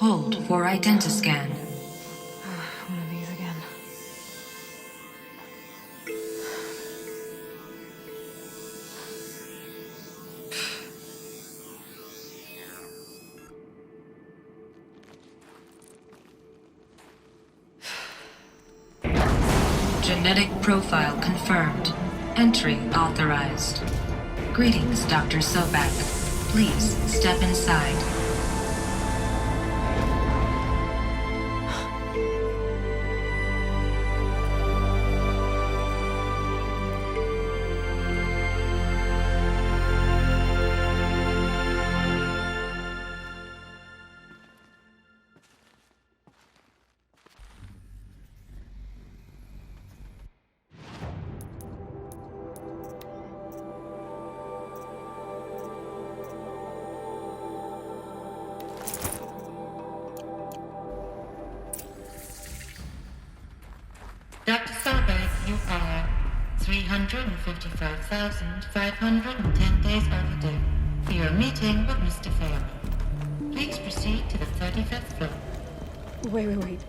Hold for identiscan. One of these again. Genetic profile confirmed. Entry authorized. Greetings, Dr. Sobek. Please step inside. Dr. Sobek, you are 355,510 days overdue for your meeting with Mr. Farrell. Please proceed to the 35th floor. Wait.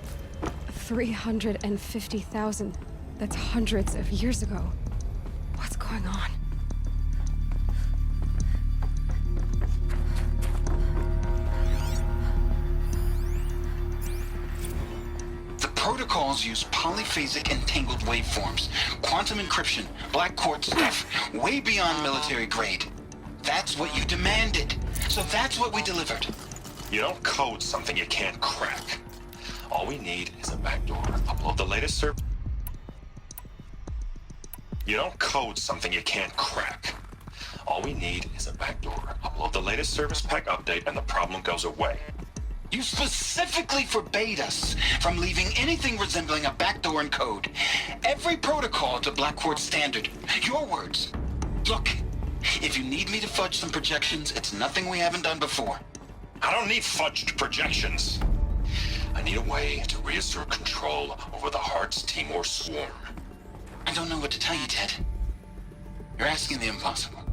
350,000. That's hundreds of years ago. What's going on? Protocols use polyphasic entangled waveforms, quantum encryption, black quartz stuff, way beyond military grade. That's what you demanded, so that's what we delivered. You don't code something you can't crack. All we need is a backdoor. Upload the latest service. You don't code something you can't crack. All we need is a backdoor. Upload the latest service pack update and the problem goes away. You specifically forbade us from leaving anything resembling a backdoor in code. Every protocol to Black Quartz standard. Your words. Look, if you need me to fudge some projections, it's nothing we haven't done before. I don't need fudged projections. I need a way to reassert control over the Heart's Timor swarm. I don't know what to tell you, Ted. You're asking the impossible.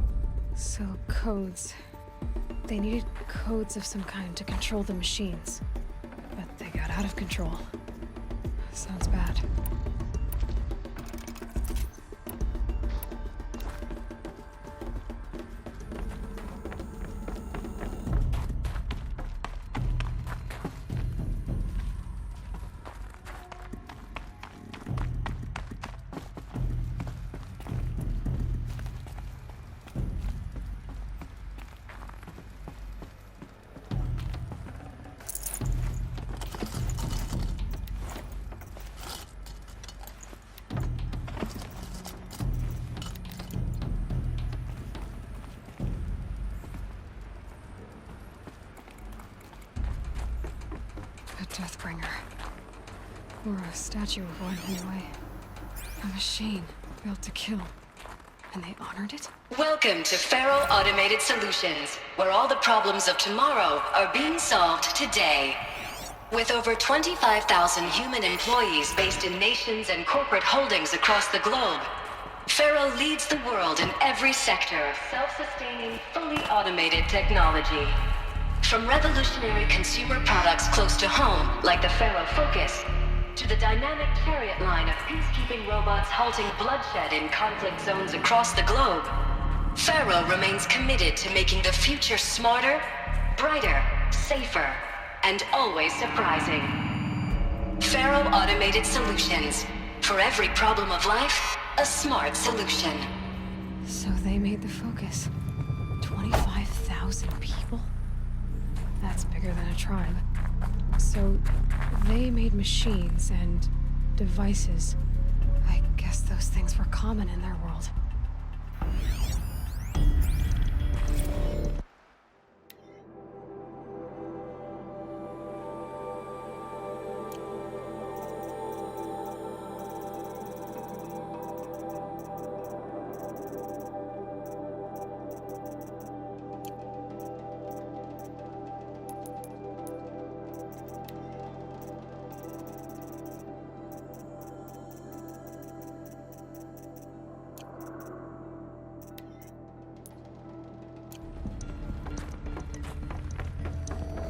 So, codes. They needed codes of some kind to control the machines. But they got out of control. Sounds bad. Deathbringer. Or a statue of one, anyway. A machine built to kill. And they honored it? Welcome to Faro Automated Solutions, where all the problems of tomorrow are being solved today. With over 25,000 human employees based in nations and corporate holdings across the globe, Faro leads the world in every sector of self-sustaining, fully automated technology. From revolutionary consumer products close to home, like the Faro Focus, to the dynamic chariot line of peacekeeping robots halting bloodshed in conflict zones across the globe, Faro remains committed to making the future smarter, brighter, safer, and always surprising. Faro Automated Solutions. For every problem of life, a smart solution. So they made the Focus. 25,000 people? That's bigger than a tribe. So, they made machines and devices. I guess those things were common in their world.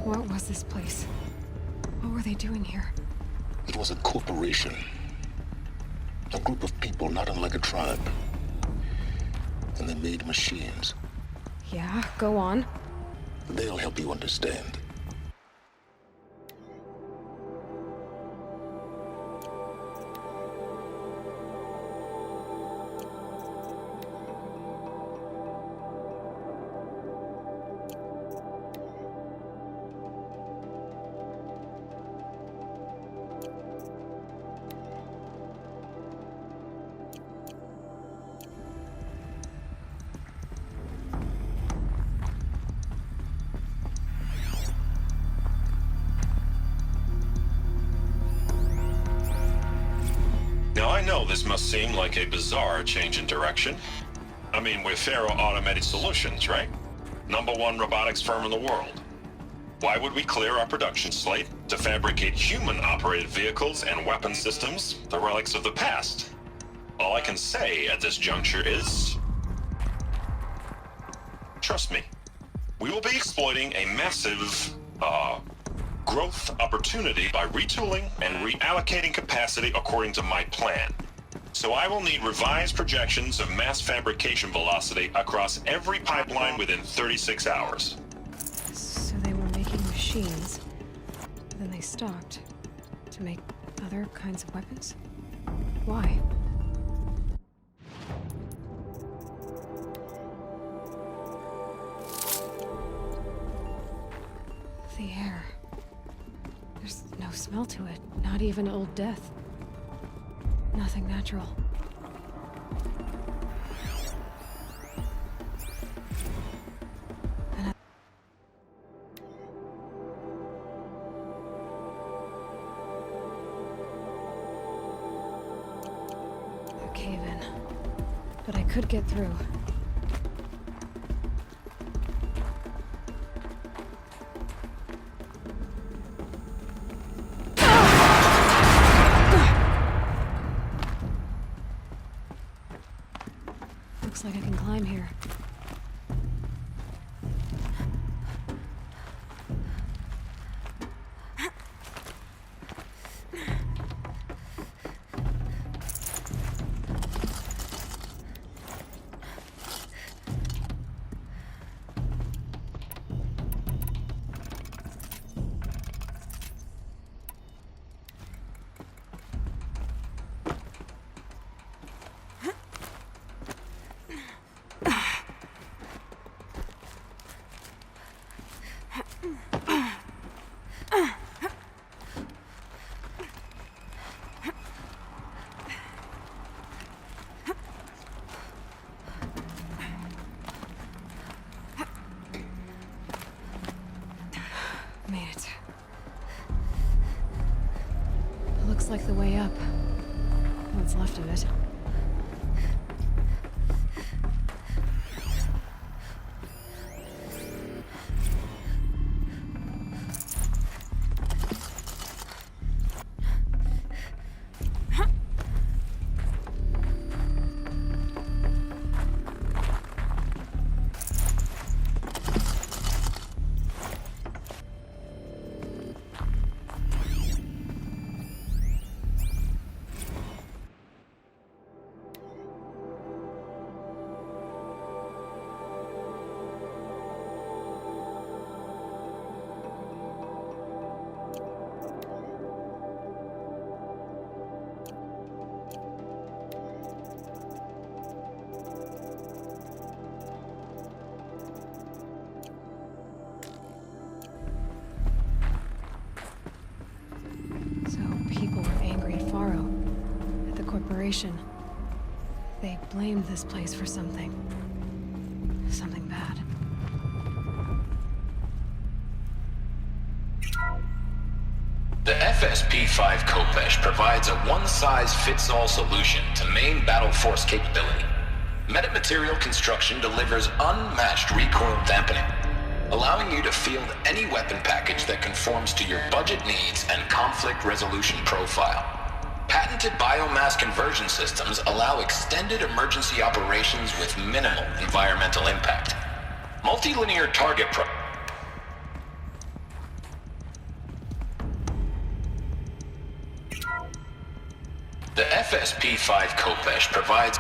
What was this place? were they doing here? It was a corporation. A group of people not unlike a tribe. And they made machines. Yeah, go on. They'll help you understand. Now I know this must seem like a bizarre change in direction. I mean, we're Faro Automated Solutions, right? #1 robotics firm in the world. Why would we clear our production slate to fabricate human-operated vehicles and weapon systems, the relics of the past? All I can say at this juncture is... trust me. We will be exploiting a massive, growth opportunity by retooling and reallocating capacity according to my plan. So I will need revised projections of mass fabrication velocity across every pipeline within 36 hours. So they were making machines, then they stopped to make other kinds of weapons? Why? The air. There's no smell to it, not even Old Death. Nothing natural. A cave-in. But I could get through. Looks like I can climb here. Made it. Looks like the way up. What's left of it. They blamed this place for something. Something bad. The FSP-5 Khopesh provides a one-size-fits-all solution to main battle force capability. Metamaterial construction delivers unmatched recoil dampening, allowing you to field any weapon package that conforms to your budget needs and conflict resolution profile. Patented biomass conversion systems allow extended emergency operations with minimal environmental impact. Multilinear target FSP-5 Khopesh provides...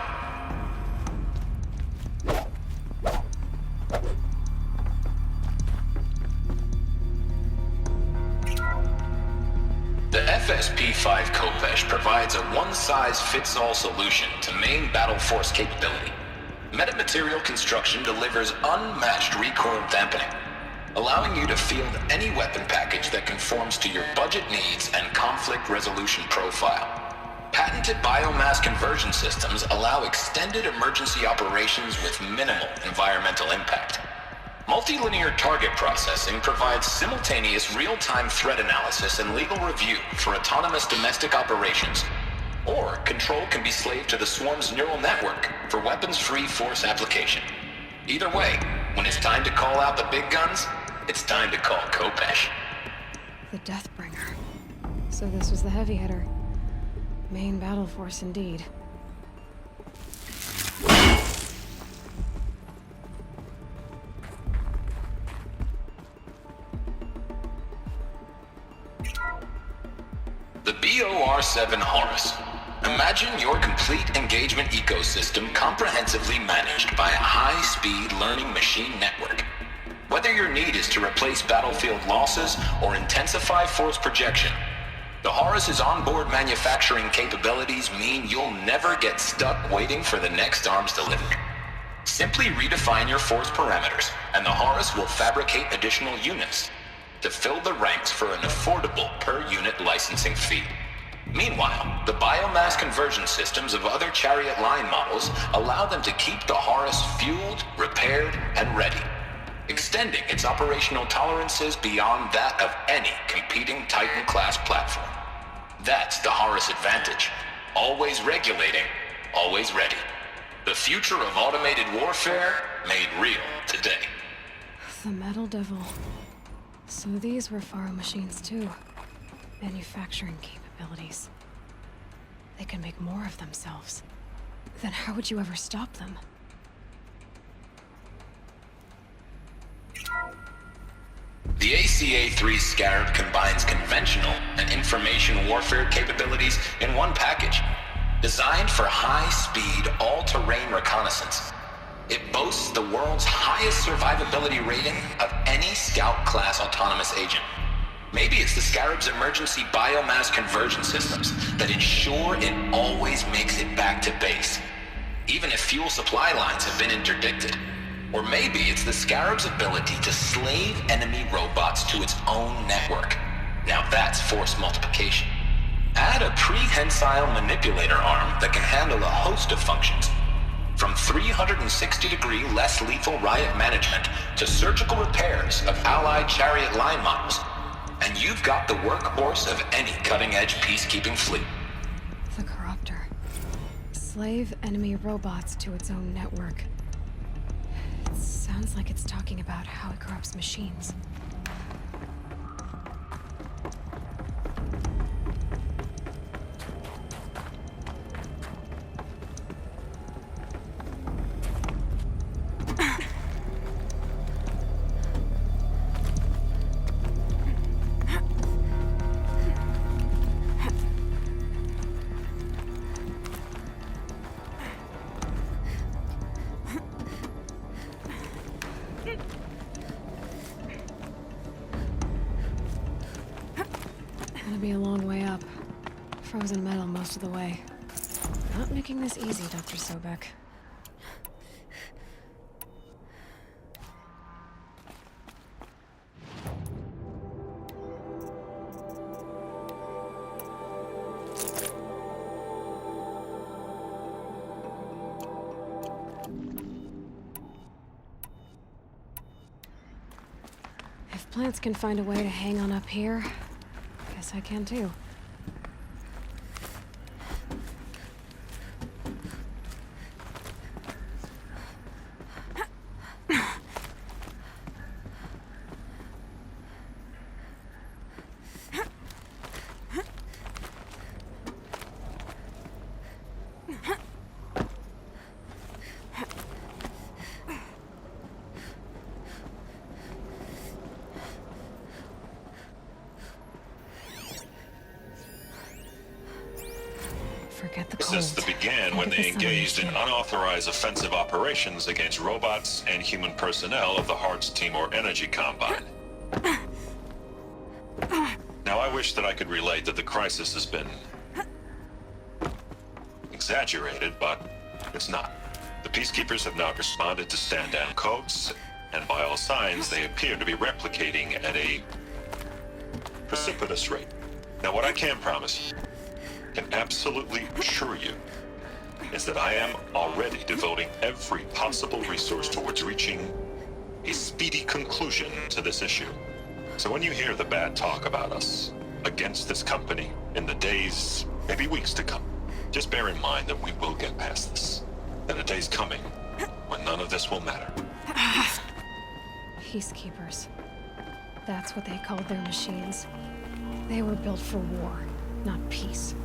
The FSP-5 Khopesh provides a one-size-fits-all solution to main battle force capability. Metamaterial construction delivers unmatched recoil dampening, allowing you to field any weapon package that conforms to your budget needs and conflict resolution profile. Patented biomass conversion systems allow extended emergency operations with minimal environmental impact. Multilinear target processing provides simultaneous real-time threat analysis and legal review for autonomous domestic operations. Or control can be slaved to the Swarm's neural network for weapons-free force application. Either way, when it's time to call out the big guns, it's time to call Khopesh. The Deathbringer. So this was the heavy hitter. Main battle force indeed. The BOR-7 Horus. Imagine your complete engagement ecosystem comprehensively managed by a high-speed learning machine network. Whether your need is to replace battlefield losses or intensify force projection, the Horus's onboard manufacturing capabilities mean you'll never get stuck waiting for the next arms delivery. Simply redefine your force parameters, and the Horus will fabricate additional units to fill the ranks for an affordable per-unit licensing fee. Meanwhile, the biomass conversion systems of other Chariot line models allow them to keep the Horus fueled, repaired, and ready, extending its operational tolerances beyond that of any competing Titan-class platform. That's the Horus advantage. Always regulating, always ready. The future of automated warfare made real today. The Metal Devil. So these were Faro machines too. Manufacturing capabilities. They can make more of themselves. Then how would you ever stop them? The ACA-3 Scarab combines conventional and information warfare capabilities in one package. Designed for high-speed, all-terrain reconnaissance, it boasts the world's highest survivability rating of any Scout-class autonomous agent. Maybe it's the Scarab's emergency biomass conversion systems that ensure it always makes it back to base, even if fuel supply lines have been interdicted. Or maybe it's the Scarab's ability to slave enemy robots to its own network. Now that's force multiplication. Add a prehensile manipulator arm that can handle a host of functions, from 360-degree less lethal riot management to surgical repairs of allied Chariot line models, and you've got the workhorse of any cutting-edge peacekeeping fleet. The Corruptor. Slave enemy robots to its own network. It sounds like it's talking about how it corrupts machines. Gonna be a long way up. Frozen metal most of the way. Not making this easy, Dr. Sobek. If plants can find a way to hang on up here, guess I can too. Forget the The cold. system began when Forget they the sun engaged in shade. unauthorized offensive operations against robots and human personnel of the Hearts Timor Energy Combine. Now, I wish that I could relate that the crisis has been exaggerated, but it's not. The Peacekeepers have now responded to stand-down codes, and by all signs, they appear to be replicating at a precipitous rate. Now, what I can promise you, can absolutely assure you, is that I am already devoting every possible resource towards reaching a speedy conclusion to this issue. So when you hear the bad talk about us against this company in the days, maybe weeks to come, just bear in mind that we will get past this. That a day's coming when none of this will matter. Peacekeepers. That's what they called their machines. They were built for war, not peace.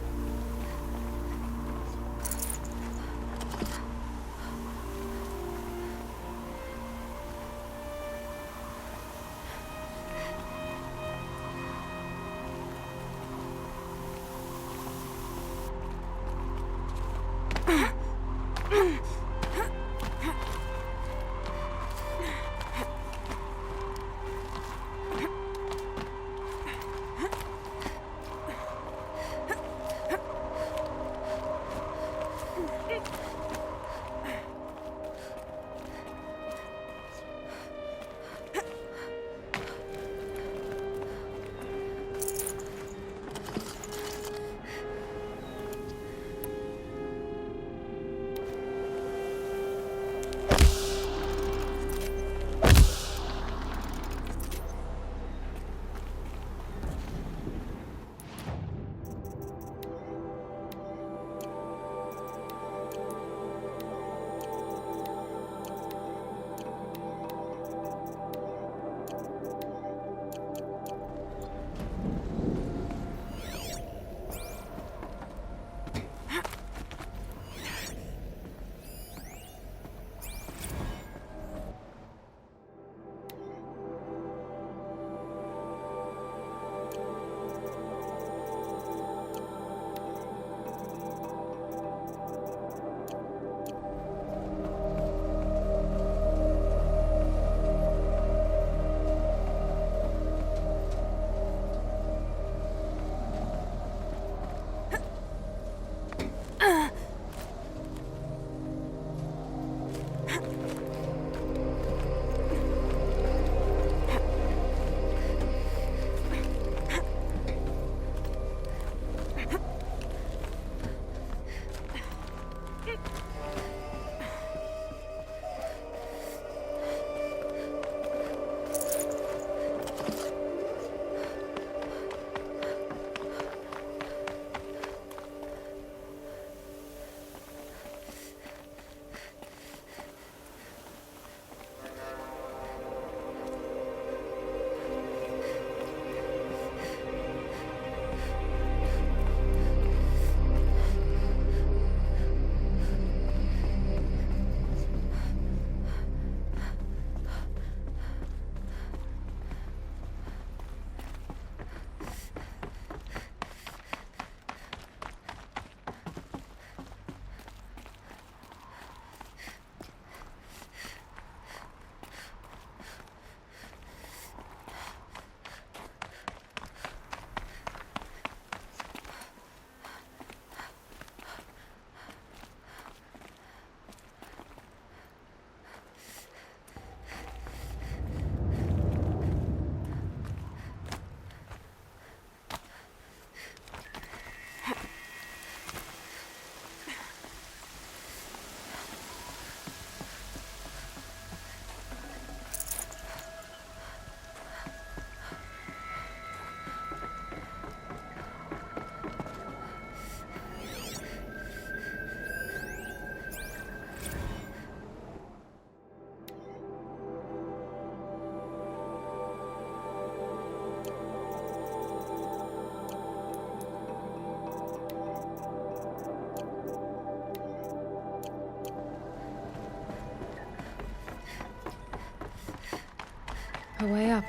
A way up.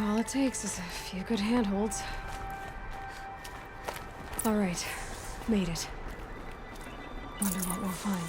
All it takes is a few good handholds. All right. Made it. Wonder what we'll find.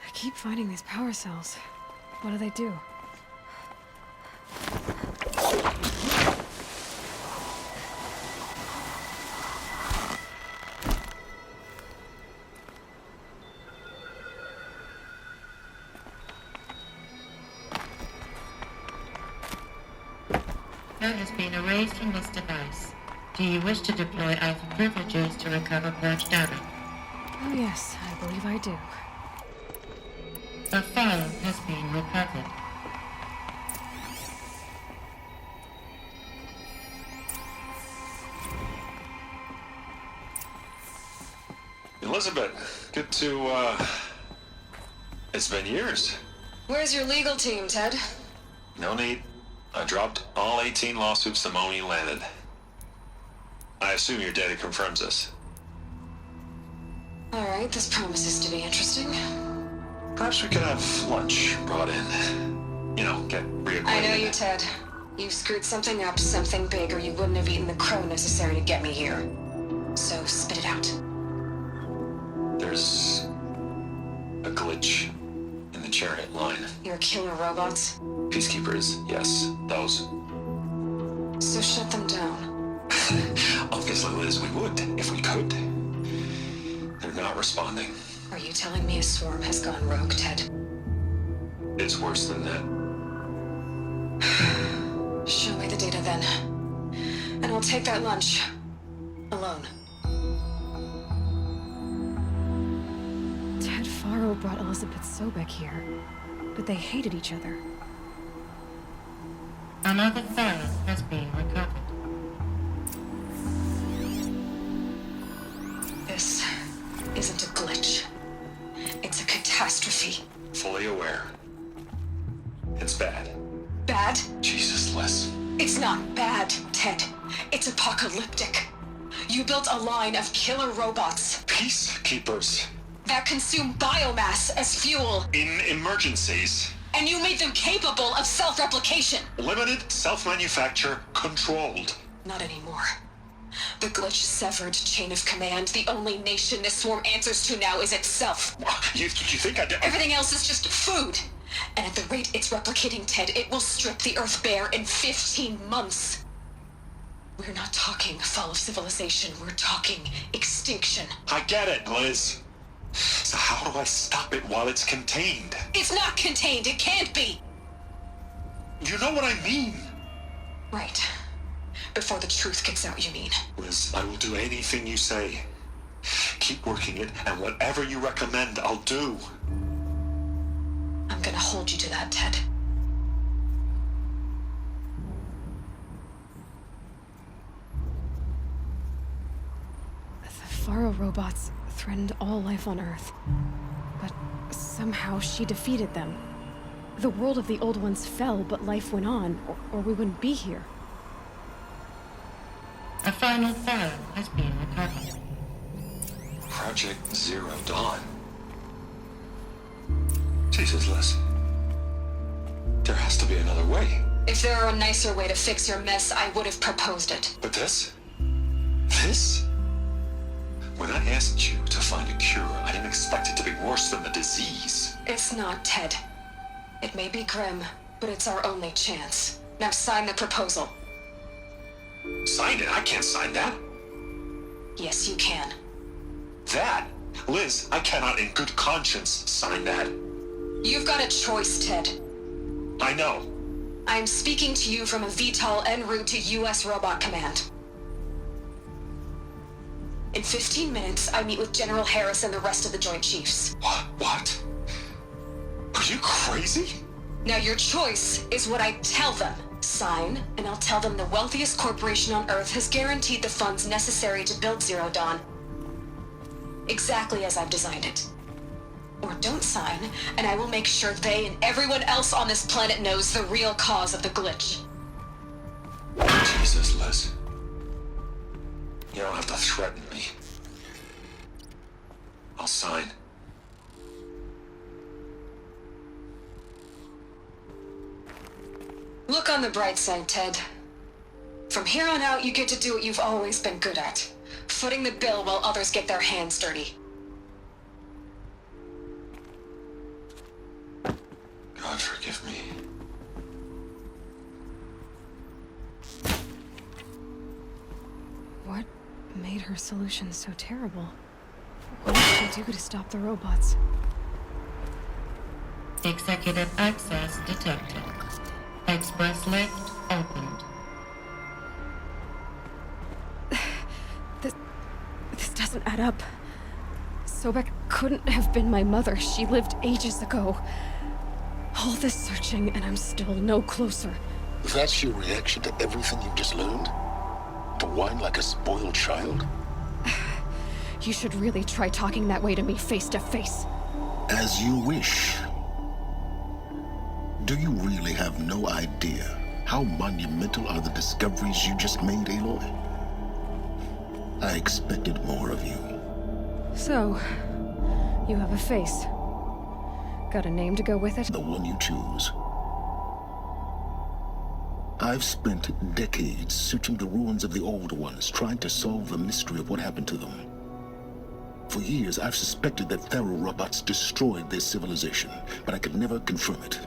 I keep finding these power cells. What do they do? Code has been erased from this device. Do you wish to deploy Alpha privileges to recover purged data? Oh yes, I believe I do. A file has been recovered. Elizabeth, good to, it's been years. Where's your legal team, Ted? No need. I dropped all 18 lawsuits the moment you landed. I assume your data confirms this. Alright, this promises to be interesting. Perhaps we could have lunch brought in. You know, get reacquainted. I know you, Ted. You've screwed something up, something big, or you wouldn't have eaten the crow necessary to get me here. So, spit it out. There's a glitch in the chariot line. Your killer robots? Peacekeepers, yes, those. So shut them down. Obviously, Liz, we would, if we could. They're not responding. Are you telling me a swarm has gone rogue, Ted? It's worse than that. Show me the data then. And I'll take that lunch. Alone. Ted Faro brought Elizabeth Sobek here, but they hated each other. Another file has been recovered. This isn't a glitch. It's a catastrophe. Fully aware. It's bad. Bad? Jesus, Liz. It's not bad, Ted. It's apocalyptic. You built a line of killer robots Peacekeepers. that consume biomass as fuel, In emergencies. and you made them capable of self-replication. Limited, self-manufacture, controlled. Not anymore. The glitch severed chain of command. The only nation this swarm answers to now is itself. You think I did? Everything else is just food. And at the rate it's replicating, Ted, it will strip the Earth bare in 15 months. We're not talking fall of civilization. We're talking extinction. I get it, Liz. So how do I stop it while it's contained? It's not contained. It can't be. You know what I mean. Right. Before the truth gets out, you mean? Liz, I will do anything you say. Keep working it, and whatever you recommend, I'll do. I'm gonna hold you to that, Ted. The Faro robots threatened all life on Earth. But somehow she defeated them. The world of the old ones fell, but life went on, or we wouldn't be here. A final file has been recovered. Project Zero Dawn. Jesus, Liz. There has to be another way. If there were a nicer way to fix your mess, I would have proposed it. But this? This? When I asked you to find a cure, I didn't expect it to be worse than the disease. It's not, Ted. It may be grim, but it's our only chance. Now sign the proposal. Sign it? I can't sign that. Yes, you can. That? Liz, I cannot in good conscience sign that. You've got a choice, Ted. I know. I'm speaking to you from a VTOL en route to U.S. Robot Command. In 15 minutes, I meet with General Harris and the rest of the Joint Chiefs. What? Are you crazy? Now your choice is what I tell them. Sign, and I'll tell them the wealthiest corporation on Earth has guaranteed the funds necessary to build Zero Dawn. Exactly as I've designed it. Or don't sign, and I will make sure they and everyone else on this planet knows the real cause of the glitch. Jesus, Liz. You don't have to threaten me. I'll sign. Look on the bright side, Ted. From here on out, you get to do what you've always been good at. Footing the bill while others get their hands dirty. God forgive me. What made her solution so terrible? What did she do to stop the robots? Executive access detected. Express lift opened. This doesn't add up. Sobek couldn't have been my mother. She lived ages ago. All this searching, and I'm still no closer. That's your reaction to everything you've just learned? To whine like a spoiled child? You should really try talking that way to me face to face. As you wish. Do you really have no idea how monumental are the discoveries you just made, Aloy? I expected more of you. So, you have a face. Got a name to go with it? The one you choose. I've spent decades searching the ruins of the old ones, trying to solve the mystery of what happened to them. For years, I've suspected that Faro robots destroyed their civilization, but I could never confirm it.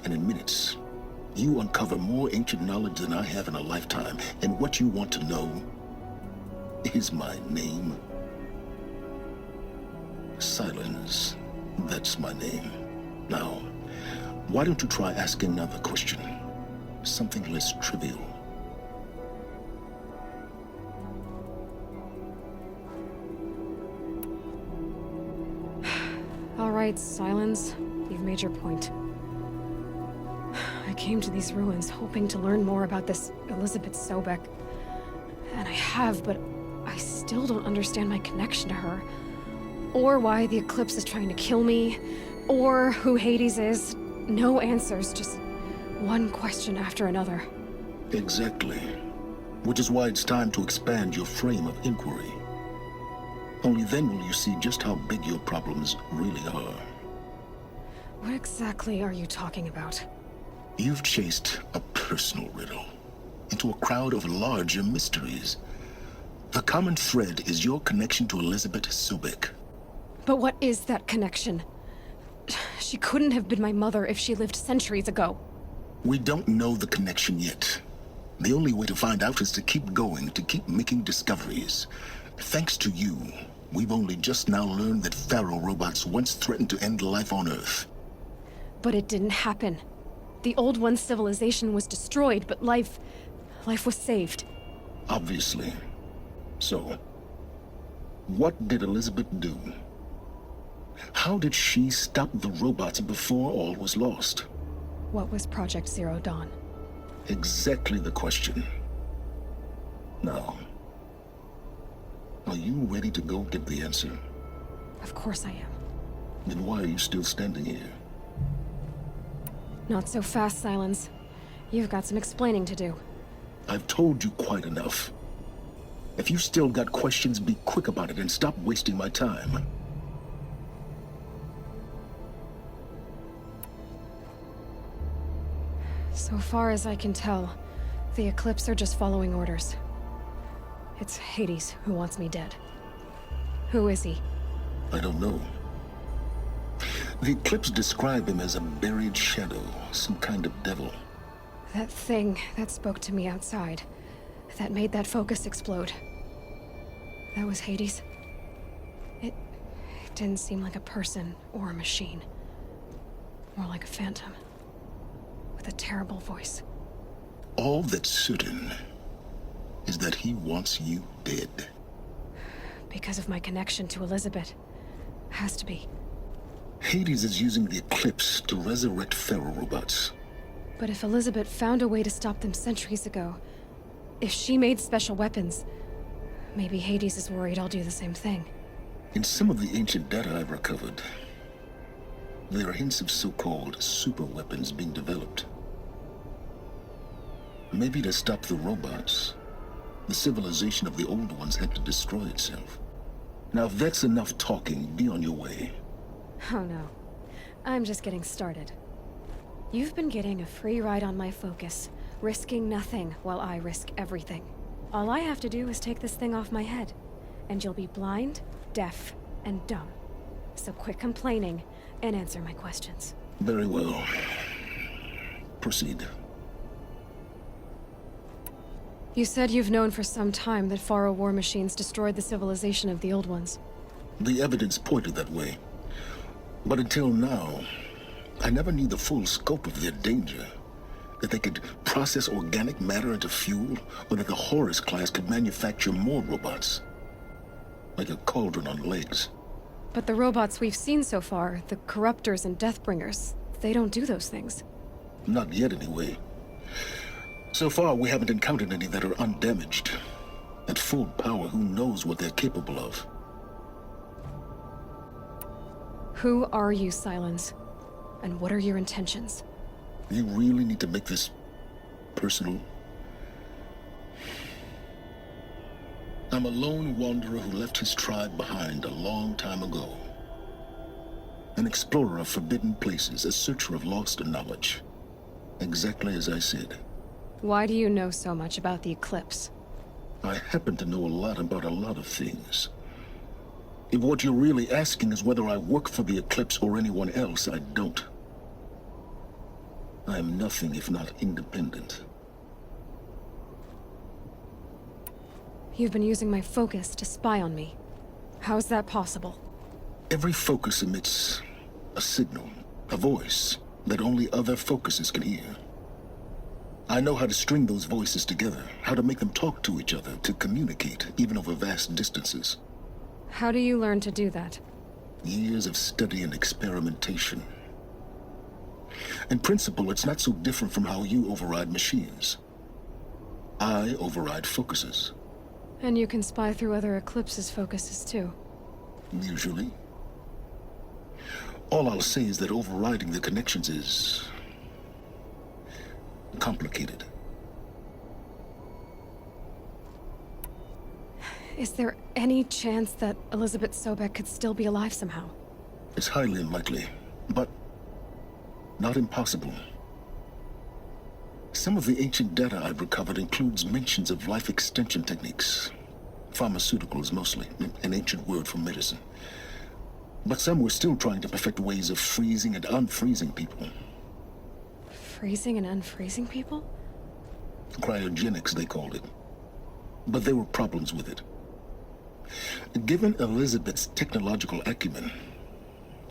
And in minutes, you uncover more ancient knowledge than I have in a lifetime. And what you want to know is my name. Silence. That's my name. Now, why don't you try asking another question? Something less trivial. All right, Silence. You've made your point. I came to these ruins hoping to learn more about this Elizabeth Sobek. And I have, but I still don't understand my connection to her. Or why the Eclipse is trying to kill me. Or who Hades is. No answers, just one question after another. Exactly. Which is why it's time to expand your frame of inquiry. Only then will you see just how big your problems really are. What exactly are you talking about? You've chased a personal riddle into a crowd of larger mysteries. The common thread is your connection to Elizabeth Sobek. But what is that connection? She couldn't have been my mother if she lived centuries ago. We don't know the connection yet. The only way to find out is to keep going, to keep making discoveries. Thanks to you, we've only just now learned that Faro robots once threatened to end life on Earth. But it didn't happen. The Old One's civilization was destroyed, but life was saved. Obviously. So, what did Elizabeth do? How did she stop the robots before all was lost? What was Project Zero Dawn? Exactly the question. Now, are you ready to go get the answer? Of course I am. Then why are you still standing here? Not so fast, Silence. You've got some explaining to do. I've told you quite enough. If you've still got questions, be quick about it and stop wasting my time. So far as I can tell, the Eclipse are just following orders. It's Hades who wants me dead. Who is he? I don't know. The Eclipse describe him as a buried shadow, some kind of devil. That thing that spoke to me outside, that made that focus explode. That was Hades. It didn't seem like a person or a machine. More like a phantom. With a terrible voice. All that's certain is that he wants you dead. Because of my connection to Elizabeth. Has to be. Hades is using the Eclipse to resurrect Pharaoh robots. But if Elizabeth found a way to stop them centuries ago, if she made special weapons, maybe Hades is worried I'll do the same thing. In some of the ancient data I've recovered, there are hints of so-called super weapons being developed. Maybe to stop the robots, the civilization of the old ones had to destroy itself. Now if that's enough talking, be on your way. Oh no. I'm just getting started. You've been getting a free ride on my focus, risking nothing while I risk everything. All I have to do is take this thing off my head, and you'll be blind, deaf, and dumb. So quit complaining and answer my questions. Very well. Proceed. You said you've known for some time that Pharaoh war machines destroyed the civilization of the old ones. The evidence pointed that way. But until now, I never knew the full scope of their danger. That they could process organic matter into fuel, or that the Horus class could manufacture more robots. Like a cauldron on legs. But the robots we've seen so far, the Corruptors and Deathbringers, they don't do those things. Not yet, anyway. So far, we haven't encountered any that are undamaged. At full power, who knows what they're capable of? Who are you, Silence? And what are your intentions? You really need to make this personal? I'm a lone wanderer who left his tribe behind a long time ago. An explorer of forbidden places, a searcher of lost knowledge. Exactly as I said. Why do you know so much about the Eclipse? I happen to know a lot about a lot of things. If what you're really asking is whether I work for the Eclipse or anyone else, I don't. I am nothing if not independent. You've been using my focus to spy on me. How's that possible? Every focus emits a signal, a voice, that only other focuses can hear. I know how to string those voices together, how to make them talk to each other, to communicate, even over vast distances. How do you learn to do that? Years of study and experimentation. In principle, it's not so different from how you override machines. I override focuses. And you can spy through other Eclipse's focuses too. Usually. All I'll say is that overriding the connections is complicated. Is there any chance that Elizabeth Sobek could still be alive somehow? It's highly unlikely, but not impossible. Some of the ancient data I've recovered includes mentions of life extension techniques. Pharmaceuticals mostly, an ancient word for medicine. But some were still trying to perfect ways of freezing and unfreezing people. Freezing and unfreezing people? Cryogenics, they called it. But there were problems with it. Given Elizabeth's technological acumen,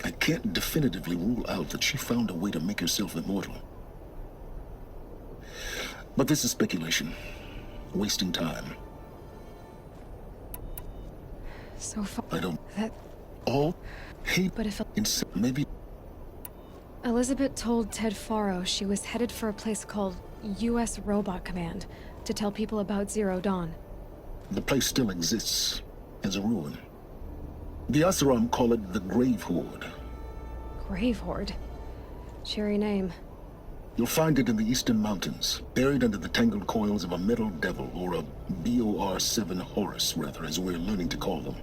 I can't definitively rule out that she found a way to make herself immortal. But this is speculation. Wasting time. So far, I don't... that... All... Hey, But if maybe... Elizabeth told Ted Faro she was headed for a place called U.S. Robot Command to tell people about Zero Dawn. The place still exists, as a ruin. The Asaram call it the Grave Horde. Grave Horde? Cheery name. You'll find it in the Eastern Mountains, buried under the tangled coils of a Metal Devil, or a BOR-7 Horus, rather, as we're learning to call them.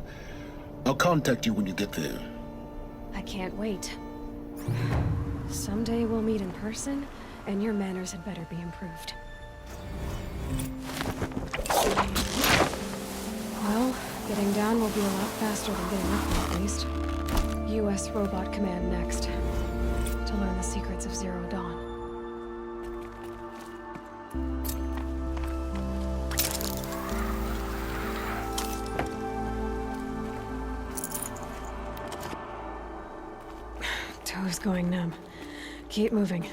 I'll contact you when you get there. I can't wait. Someday we'll meet in person, And your manners had better be improved. Well, getting down will be a lot faster than getting up, at least. U.S. Robot Command next. To learn the secrets of Zero Dawn. Toe's going numb. Keep moving.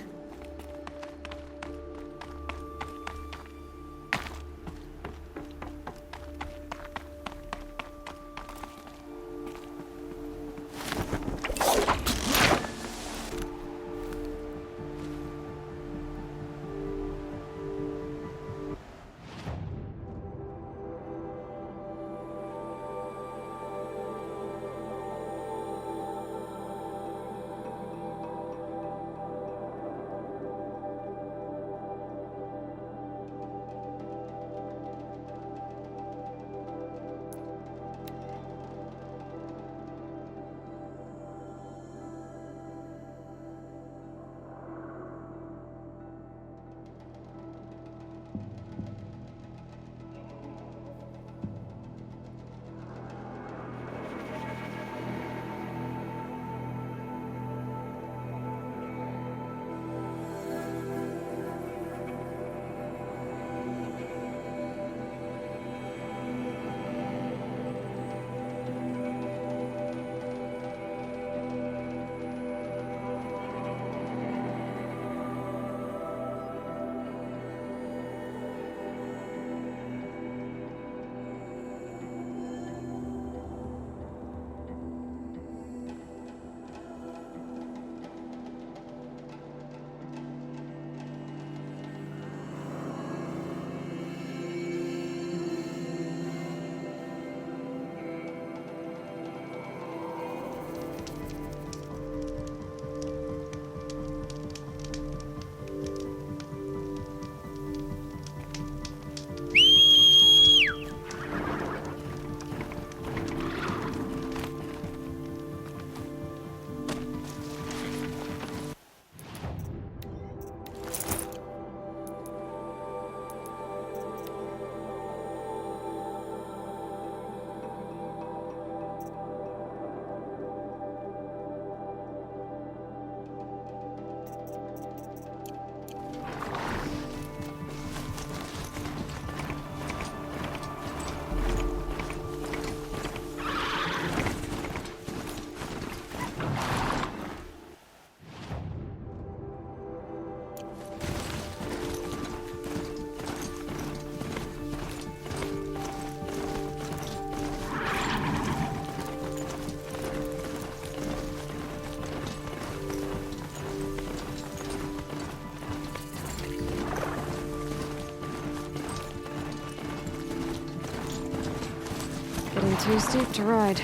Getting too steep to ride.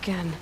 again.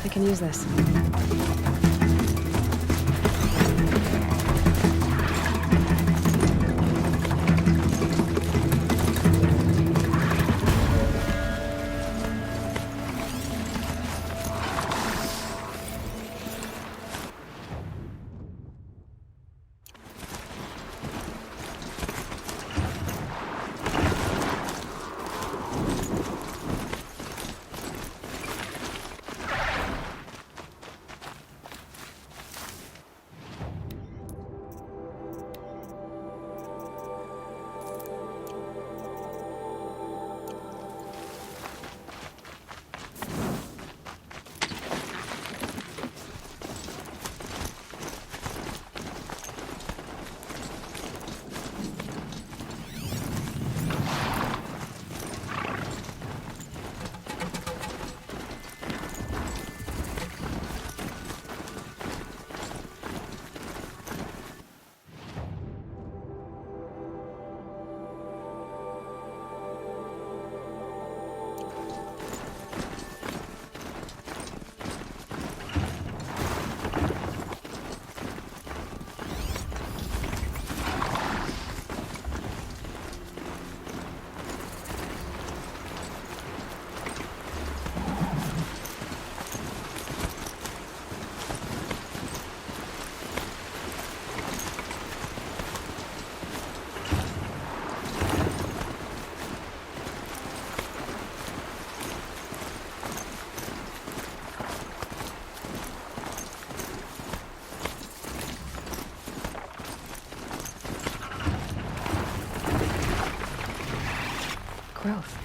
I can use this. Growth.